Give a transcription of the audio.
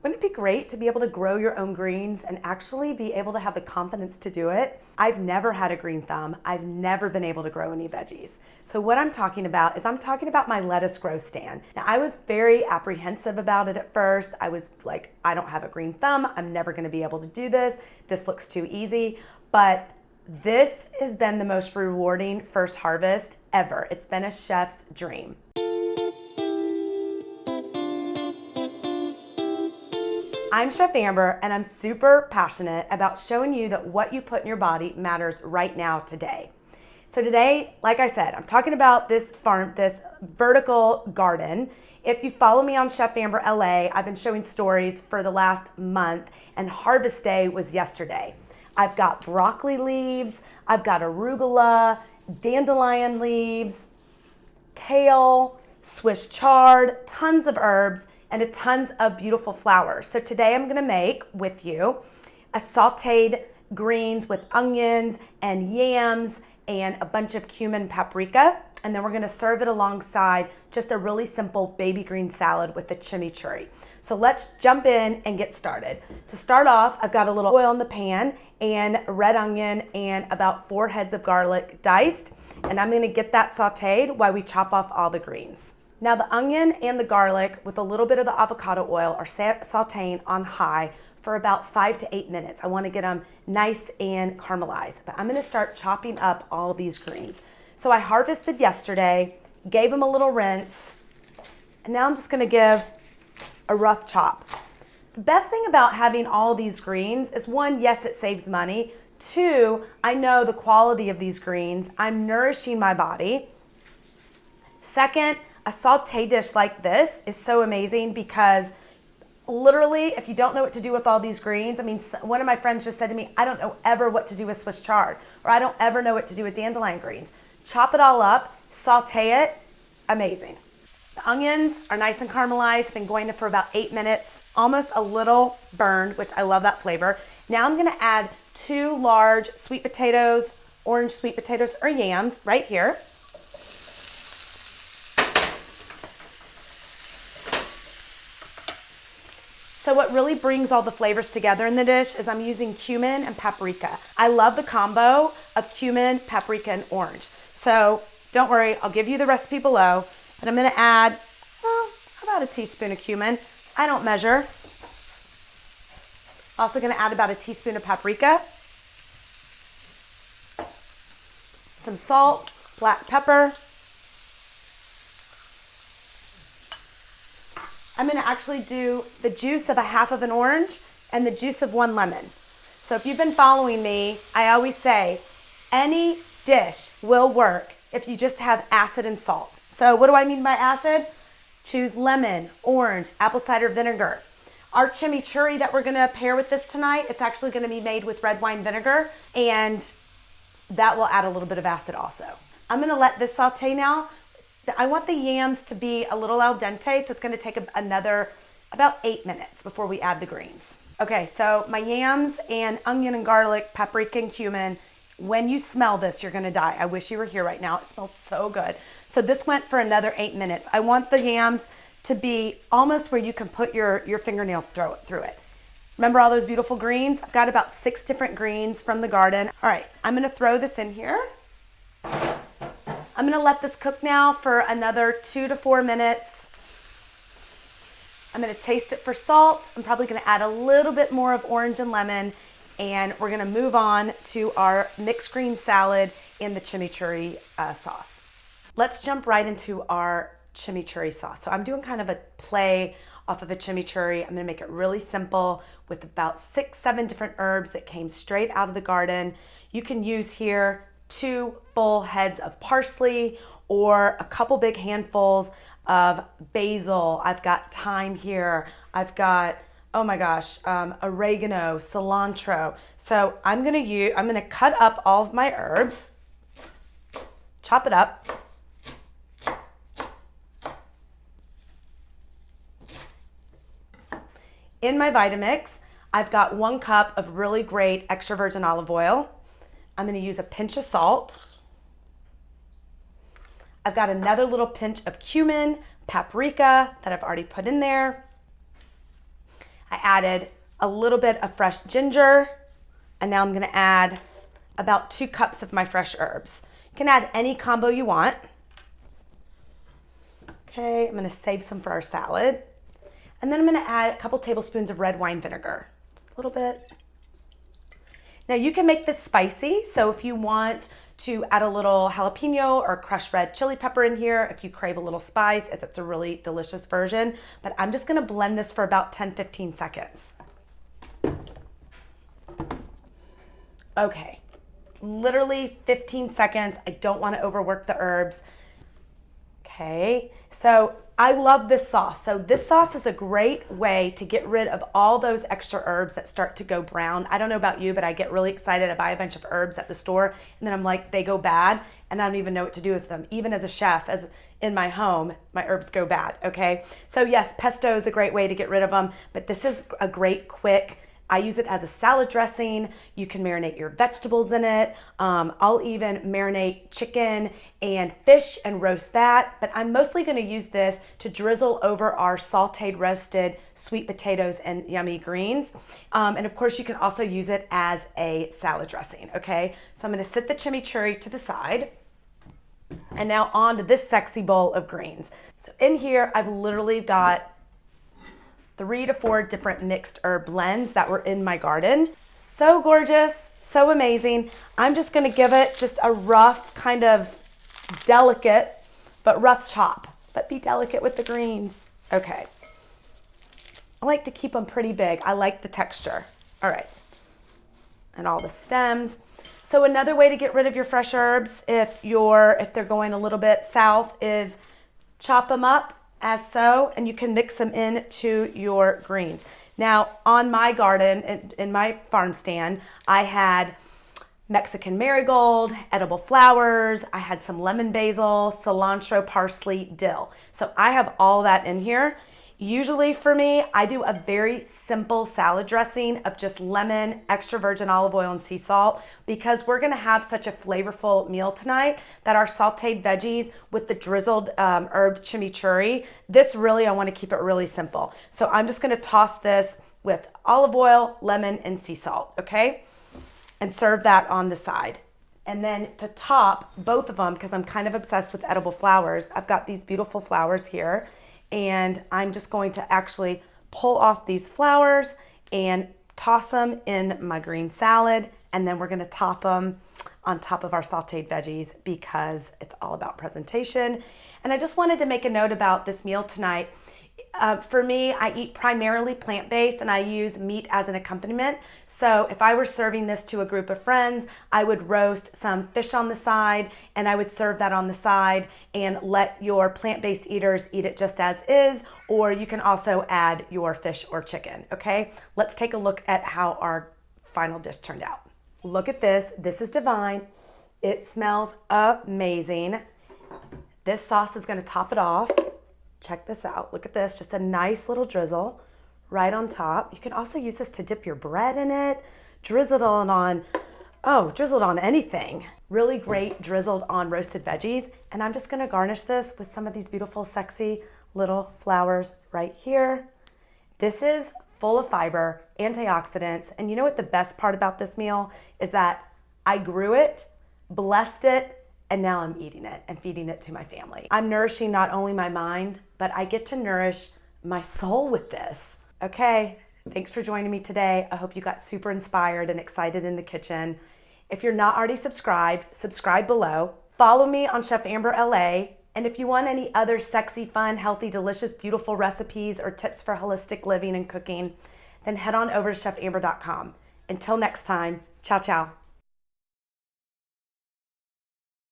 Wouldn't it be great to be able to grow your own greens and actually be able to have the confidence to do it? I've never had a green thumb. I've never been able to grow any veggies. So what I'm talking about is I'm talking about my lettuce grow stand. Now, I was very apprehensive about it at first. I was like, I don't have a green thumb. I'm never going to be able to do this. This looks too easy. But this has been the most rewarding first harvest ever. It's been a chef's dream. I'm Chef Amber, and I'm super passionate about showing you that what you put in your body matters right now today. So today, like I said, I'm talking about this vertical garden. If you follow me on Chef Amber LA, I've been showing stories for the last month, and harvest day was yesterday. I've got broccoli leaves, I've got arugula, dandelion leaves, kale, Swiss chard, tons of herbs, and tons of beautiful flowers. So today I'm gonna make with you a sauteed greens with onions and yams and a bunch of cumin paprika. And then we're gonna serve it alongside just a really simple baby green salad with the chimichurri. So let's jump in and get started. To start off, I've got a little oil in the pan and red onion and about 4 heads of garlic diced. And I'm gonna get that sauteed while we chop off all the greens. Now the onion and the garlic with a little bit of the avocado oil are sauteing on high for about 5 to 8 minutes. I want to get them nice and caramelized, but I'm going to start chopping up all these greens. So I harvested yesterday, gave them a little rinse, and now I'm just going to give a rough chop. The best thing about having all these greens is, one, yes, it saves money. 2, I know the quality of these greens. I'm nourishing my body. Second, a sauté dish like this is so amazing because literally, if you don't know what to do with all these greens, I mean, one of my friends just said to me, I don't know ever what to do with Swiss chard, or I don't ever know what to do with dandelion greens. Chop it all up, sauté it, amazing. The onions are nice and caramelized, been going for about 8 minutes, almost a little burned, which I love that flavor. Now I'm gonna add 2 large sweet potatoes, orange sweet potatoes or yams right here. So what really brings all the flavors together in the dish is I'm using cumin and paprika. I love the combo of cumin, paprika, and orange. So don't worry, I'll give you the recipe below, but I'm gonna add, well, about a teaspoon of cumin. I don't measure. Also gonna add about a teaspoon of paprika, some salt, black pepper. I'm gonna actually do the juice of a half of an orange and the juice of 1 lemon. So if you've been following me, I always say any dish will work if you just have acid and salt. So what do I mean by acid? Choose lemon, orange, apple cider vinegar. Our chimichurri that we're gonna pair with this tonight, it's actually gonna be made with red wine vinegar, and that will add a little bit of acid also. I'm gonna let this saute now. I want the yams to be a little al dente, so it's gonna take another about 8 minutes before we add the greens. Okay, so my yams and onion and garlic, paprika and cumin, when you smell this, you're gonna die. I wish you were here right now. It smells so good. So this went for another 8 minutes. I want the yams to be almost where you can put your fingernail through it. Remember all those beautiful greens? I've got about 6 different greens from the garden. All right, I'm gonna throw this in here. I'm gonna let this cook now for another 2 to 4 minutes. I'm gonna taste it for salt. I'm probably gonna add a little bit more of orange and lemon, and we're gonna move on to our mixed green salad and the chimichurri sauce. Let's jump right into our chimichurri sauce. So I'm doing kind of a play off of a chimichurri. I'm gonna make it really simple with about 6, 7 different herbs that came straight out of the garden. You can use here 2 full heads of parsley or a couple big handfuls of basil. I've got thyme here. I've got, oh my gosh, oregano, cilantro. So I'm gonna cut up all of my herbs, chop it up. In my Vitamix, I've got 1 cup of really great extra virgin olive oil. I'm gonna use a pinch of salt. I've got another little pinch of cumin, paprika that I've already put in there. I added a little bit of fresh ginger, and now I'm gonna add about 2 cups of my fresh herbs. You can add any combo you want. Okay, I'm gonna save some for our salad. And then I'm gonna add a couple tablespoons of red wine vinegar, just a little bit. Now you can make this spicy, so if you want to add a little jalapeno or crushed red chili pepper in here, if you crave a little spice, if it's a really delicious version. But I'm just gonna blend this for about 10-15 seconds. Okay, literally 15 seconds. I don't wanna overwork the herbs. Okay, so I love this sauce. So this sauce is a great way to get rid of all those extra herbs that start to go brown. I don't know about you, but I get really excited. I buy a bunch of herbs at the store and then I'm like, they go bad and I don't even know what to do with them. Even as a chef, as in my home, my herbs go bad, okay? So yes, pesto is a great way to get rid of them, but this is a great quick, I use it as a salad dressing. You can marinate your vegetables in it. I'll even marinate chicken and fish and roast that, but I'm mostly gonna use this to drizzle over our sauteed roasted sweet potatoes and yummy greens. And of course you can also use it as a salad dressing, okay? So I'm gonna set the chimichurri to the side. And now on to this sexy bowl of greens. So in here, I've literally got 3 to 4 different mixed herb blends that were in my garden. So gorgeous, so amazing. I'm just gonna give it just a rough, kind of delicate, but rough chop, but be delicate with the greens. Okay. I like to keep them pretty big. I like the texture. All right. And all the stems. So another way to get rid of your fresh herbs, if they're going a little bit south, is chop them up as so, and you can mix them into your greens. Now, on my garden, in my farm stand, I had Mexican marigold, edible flowers, I had some lemon basil, cilantro, parsley, dill. So I have all that in here. Usually for me, I do a very simple salad dressing of just lemon, extra virgin olive oil, and sea salt, because we're gonna have such a flavorful meal tonight that our sauteed veggies with the drizzled herb chimichurri, this really, I wanna keep it really simple. So I'm just gonna toss this with olive oil, lemon, and sea salt, okay? And serve that on the side. And then to top both of them, because I'm kind of obsessed with edible flowers, I've got these beautiful flowers here. And I'm just going to actually pull off these flowers and toss them in my green salad. And then we're gonna top them on top of our sauteed veggies because it's all about presentation. And I just wanted to make a note about this meal tonight. For me, I eat primarily plant-based and I use meat as an accompaniment. So if I were serving this to a group of friends, I would roast some fish on the side and I would serve that on the side and let your plant-based eaters eat it just as is, or you can also add your fish or chicken, okay? Let's take a look at how our final dish turned out. Look at this. This is divine. It smells amazing. This sauce is gonna top it off. Check this out. Look at this, just a nice little drizzle right on top. You can also use this to dip your bread in it, drizzle it on anything. Really great drizzled on roasted veggies. And I'm just gonna garnish this with some of these beautiful, sexy little flowers right here. This is full of fiber, antioxidants. And you know what the best part about this meal is that I grew it, blessed it, and now I'm eating it and feeding it to my family. I'm nourishing not only my mind, but I get to nourish my soul with this. Okay, thanks for joining me today. I hope you got super inspired and excited in the kitchen. If you're not already subscribed, subscribe below. Follow me on Chef Amber LA. And if you want any other sexy, fun, healthy, delicious, beautiful recipes or tips for holistic living and cooking, then head on over to chefamber.com. Until next time, ciao, ciao.